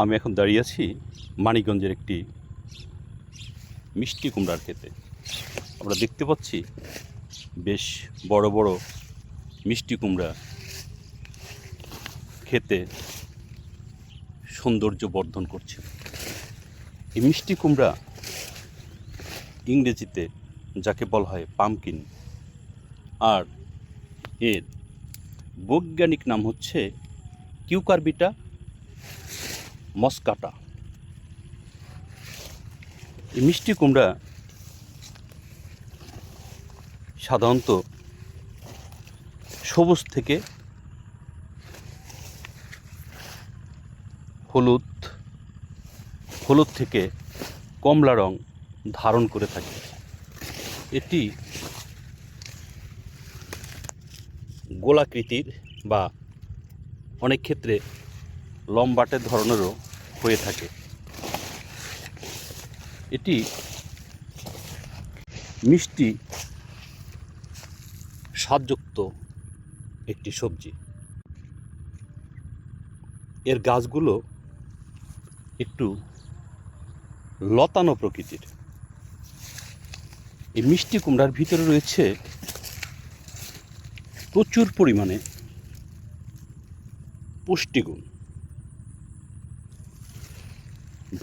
আমি এখন দাঁড়িয়ে আছি মানিকগঞ্জের একটি মিষ্টি কুমড়ার ক্ষেতে। আমরা দেখতে পাচ্ছি বেশ বড় বড় মিষ্টি কুমড়া খেতে সৌন্দর্য বর্ধন করছে। এই মিষ্টি কুমড়া ইংরেজিতে যাকে বলা হয় পামকিন, আর এর বৈজ্ঞানিক নাম হচ্ছে কিউকারবিটা মসকাটা। এই মিষ্টি কুমড়া সাধারণত সবুজ থেকে হলুদ থেকে কমলা রং ধারণ করে থাকে। এটি গোলাকৃতির বা অনেক ক্ষেত্রে লম্বাটে ধরনেরও হয়ে থাকে। এটি মিষ্টি স্বাদযুক্ত একটি সবজি। এর গাছগুলো একটু লতানো প্রকৃতির। এই মিষ্টি কুমড়ার ভিতরে রয়েছে প্রচুর পরিমাণে পুষ্টিগুণ,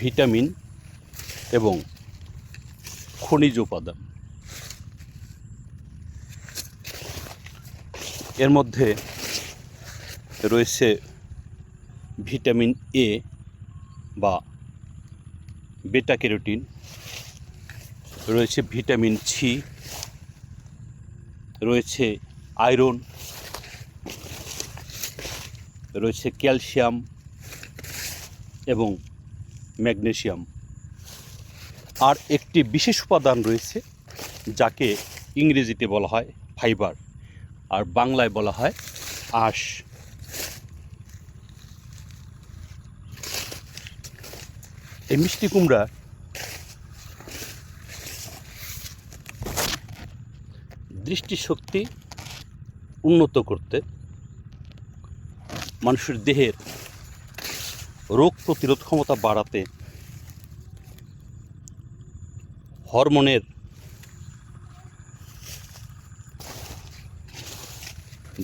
ভিটামিন এবং খনিজ উপাদান। এর মধ্যে রয়েছে ভিটামিন এ বা বেটা ক্যারোটিন, রয়েছে ভিটামিন সি, রয়েছে আয়রন, রয়েছে ক্যালসিয়াম এবং ম্যাগনেসিয়াম। আর একটি বিশেষ উপাদান রয়েছে যাকে ইংরেজিতে বলা হয় ফাইবার, আর বাংলায় বলা হয় আঁশ। এই মিষ্টি কুমড়া দৃষ্টিশক্তি উন্নত করতে, মানুষের দেহের রোগ প্রতিরোধ ক্ষমতা বাড়াতে, হরমোনের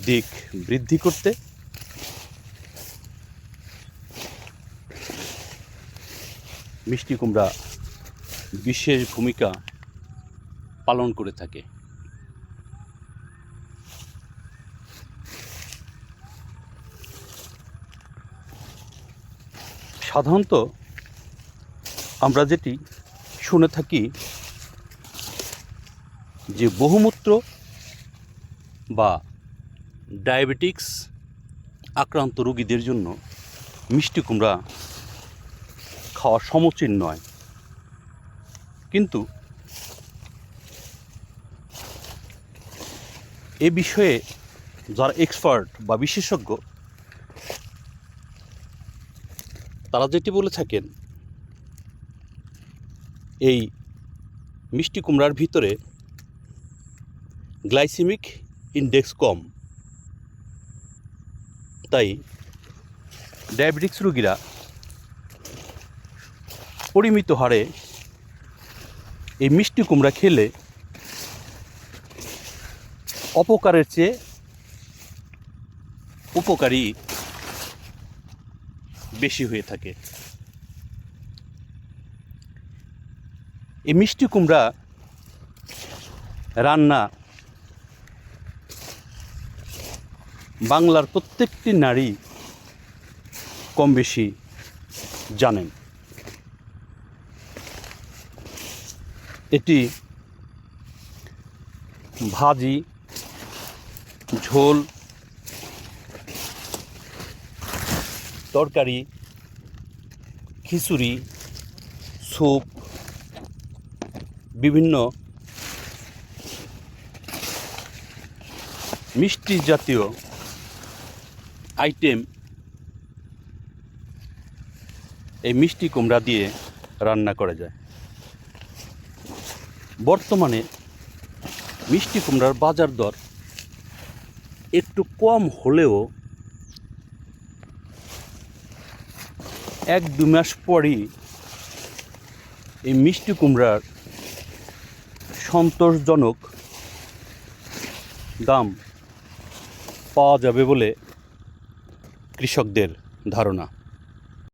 দিক বৃদ্ধি করতে, মিষ্টি কুমড়া বিশেষ ভূমিকা পালন করে থাকে। সাধারণত আমরা যেটি শুনে থাকি যে বহুমূত্র বা ডায়াবেটিক্স আক্রান্ত রোগীদের জন্য মিষ্টি কুমড়া খাওয়া সমীচীন নয়, কিন্তু এ বিষয়ে যারা এক্সপার্ট বা বিশেষজ্ঞ তারা যেটি বলে থাকেন, এই মিষ্টি কুমড়ার ভিতরে গ্লাইসেমিক ইনডেক্স কম, তাই ডায়াবেটিক্স রোগীরা পরিমিত হারে এই মিষ্টি কুমড়া খেলে অপকারের চেয়ে উপকারী বেশি হয়ে থাকে। এই মিষ্টি কুমড়া রান্না বাংলার প্রত্যেকটি নারী কম বেশি জানেন। এটি ভাজি, ঝোল, তরকারি, খিচুড়ি, স্যুপ, বিভিন্ন মিষ্টি জাতীয় আইটেম এই মিষ্টি কুমড়া দিয়ে রান্না করা যায়। বর্তমানে মিষ্টি কুমড়ার বাজার দর একটু কম হলেও 1-2 মাস পরই এই মিষ্টি কুমড়ার সন্তোষজনক দাম পাওয়া যাবে বলে কৃষকদের ধারণা।